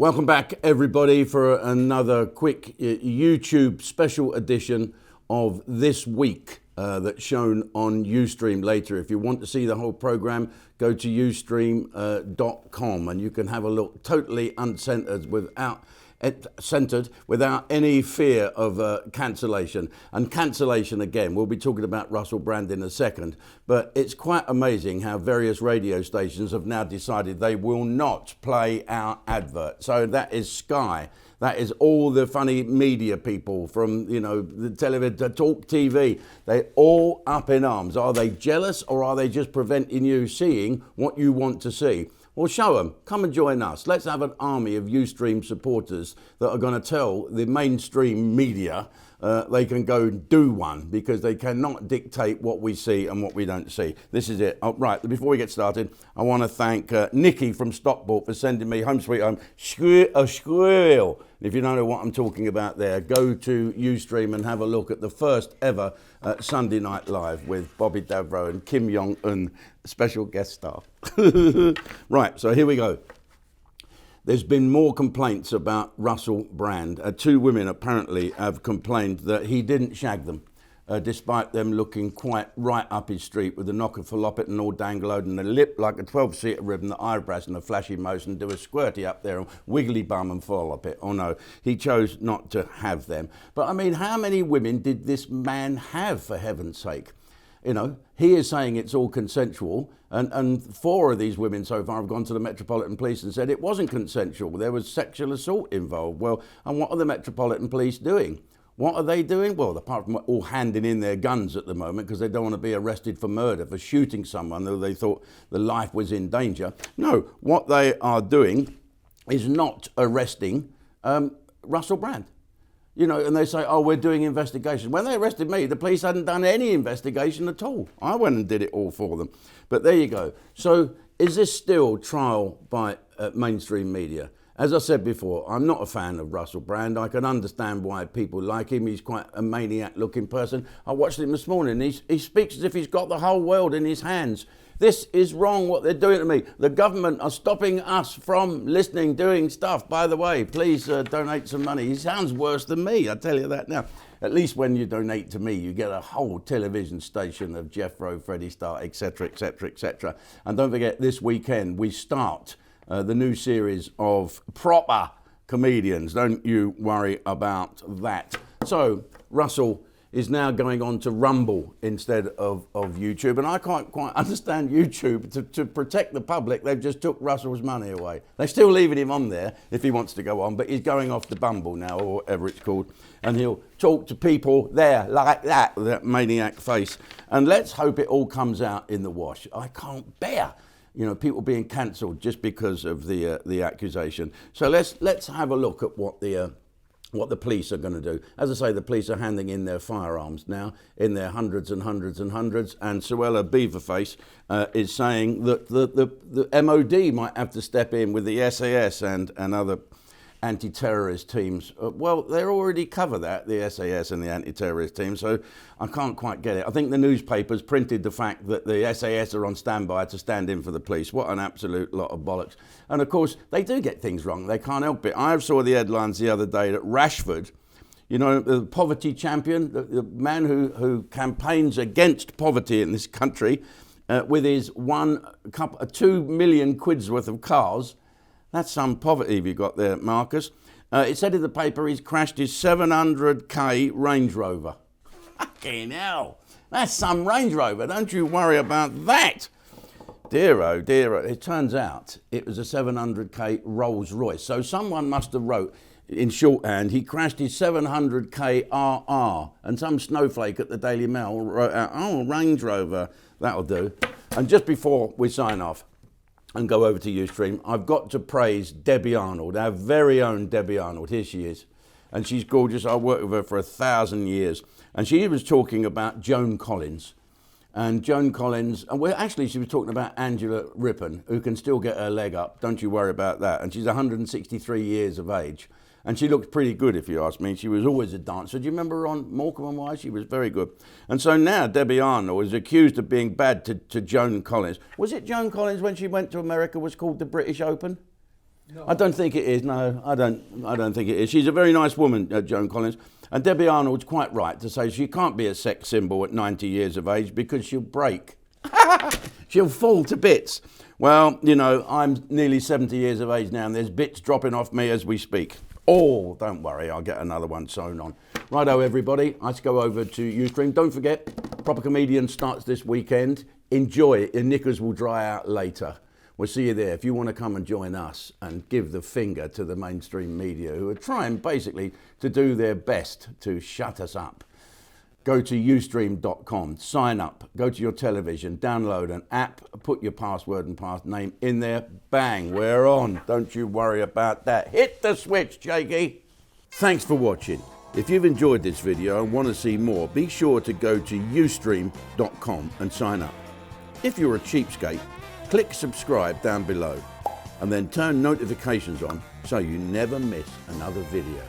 Welcome back, everybody, for another quick YouTube special edition of This Week that's shown on Ustream later. If you want to see the whole program, go to ustreme.com and you can have a look totally uncensored without any fear of cancellation. And cancellation, again, we'll be talking about Russell Brand in a second, but it's quite amazing how various radio stations have now decided they will not play our advert. So that is Sky. That is all the funny media people from, the television to Talk TV. They're all up in arms. Are they jealous, or are they just preventing you seeing what you want to see? Well, show them. Come and join us. Let's have an army of Ustream supporters that are going to tell the mainstream media they can go and do one, because they cannot dictate what we see and what we don't see. This is it. Oh, right, before we get started, I want to thank Nikki from Stockport for sending me Home Sweet Home a squirrel. If you don't know what I'm talking about there, go to Ustream and have a look at the first ever Sunday Night Live with Bobby Davro and Kim Jong-un, special guest star. Right, so here we go. There's been more complaints about Russell Brand. Two women apparently have complained that he didn't shag them, despite them looking quite right up his street with a knock of falloppet and all dangled and a lip like a 12-seater ribbon, the eyebrows and a flashy nose, and do a squirty up there and wiggly bum and falloppet. Oh no, he chose not to have them. But I mean, how many women did this man have, for heaven's sake? He is saying it's all consensual, and 4 of these women so far have gone to the Metropolitan Police and said it wasn't consensual. There was sexual assault involved. Well, and what are the Metropolitan Police doing? What are they doing? Well, apart from all handing in their guns at the moment because they don't want to be arrested for murder, for shooting someone who they thought the life was in danger. No, what they are doing is not arresting Russell Brand. And they say, oh, we're doing investigation. When they arrested me, the police hadn't done any investigation at all. I went and did it all for them. But there you go. So is this still trial by mainstream media? As I said before, I'm not a fan of Russell Brand. I can understand why people like him. He's quite a maniac-looking person. I watched him this morning. He speaks as if he's got the whole world in his hands. This is wrong, what they're doing to me. The government are stopping us from listening, doing stuff. By the way, please donate some money. He sounds worse than me, I tell you that now. At least when you donate to me, you get a whole television station of Jeff Rowe, Freddie Starr, etc., etc., etc. And don't forget, this weekend we start the new series of proper comedians. Don't you worry about that. So, Russell is now going on to Rumble instead of YouTube. And I can't quite understand YouTube. To protect the public, they've just took Russell's money away. They're still leaving him on there if he wants to go on, but he's going off to Bumble now, or whatever it's called. And he'll talk to people there like that, with that maniac face. And let's hope it all comes out in the wash. I can't bear people being cancelled just because of the accusation. So let's have a look at what the police are going to do. As I say, the police are handing in their firearms now, in their hundreds and hundreds and hundreds, and Suella Beaverface is saying that the MOD might have to step in with the SAS and other anti-terrorist teams. Well, they already cover that, the SAS and the anti-terrorist team, so I can't quite get it. I think the newspapers printed the fact that the SAS are on standby to stand in for the police. What an absolute lot of bollocks. And of course, they do get things wrong. They can't help it. I saw the headlines the other day that Rashford, the poverty champion, the man who campaigns against poverty in this country, with his 2 million quid's worth of cars. That's some poverty you've got there, Marcus. It said in the paper he's crashed his 700k Range Rover. Fucking hell. That's some Range Rover. Don't you worry about that. Dear oh dear. It turns out it was a 700k Rolls Royce. So someone must have wrote in shorthand, he crashed his 700k RR. And some snowflake at the Daily Mail wrote out, oh, Range Rover. That'll do. And just before we sign off and go over to Ustream, I've got to praise Debbie Arnold, our very own Debbie Arnold. Here she is. And she's gorgeous. I worked with her for 1,000 years. And she was talking about Joan Collins. And Joan Collins, and she was talking about Angela Rippon, who can still get her leg up. Don't you worry about that. And she's 163 years of age. And she looked pretty good, if you ask me. She was always a dancer. Do you remember her on Morecambe and Wise? She was very good. And so now Debbie Arnold is accused of being bad to Joan Collins. Was it Joan Collins when she went to America was called the British Open? No. I don't think it is. No, I don't think it is. She's a very nice woman, Joan Collins. And Debbie Arnold's quite right to say she can't be a sex symbol at 90 years of age because she'll break. She'll fall to bits. Well, you know, I'm nearly 70 years of age now and there's bits dropping off me as we speak. Oh, don't worry, I'll get another one sewn on. Righto, everybody, let's go over to Ustream. Don't forget, Proper Comedian starts this weekend. Enjoy it. Your knickers will dry out later. We'll see you there. If you want to come and join us and give the finger to the mainstream media who are trying basically to do their best to shut us up, go to ustreme.com, sign up, go to your television, download an app, put your password and name in there, bang, we're on. Don't you worry about that. Hit the switch, Jakey. Thanks for watching. If you've enjoyed this video and want to see more, be sure to go to ustreme.com and sign up. If you're a cheapskate, click subscribe down below and then turn notifications on so you never miss another video.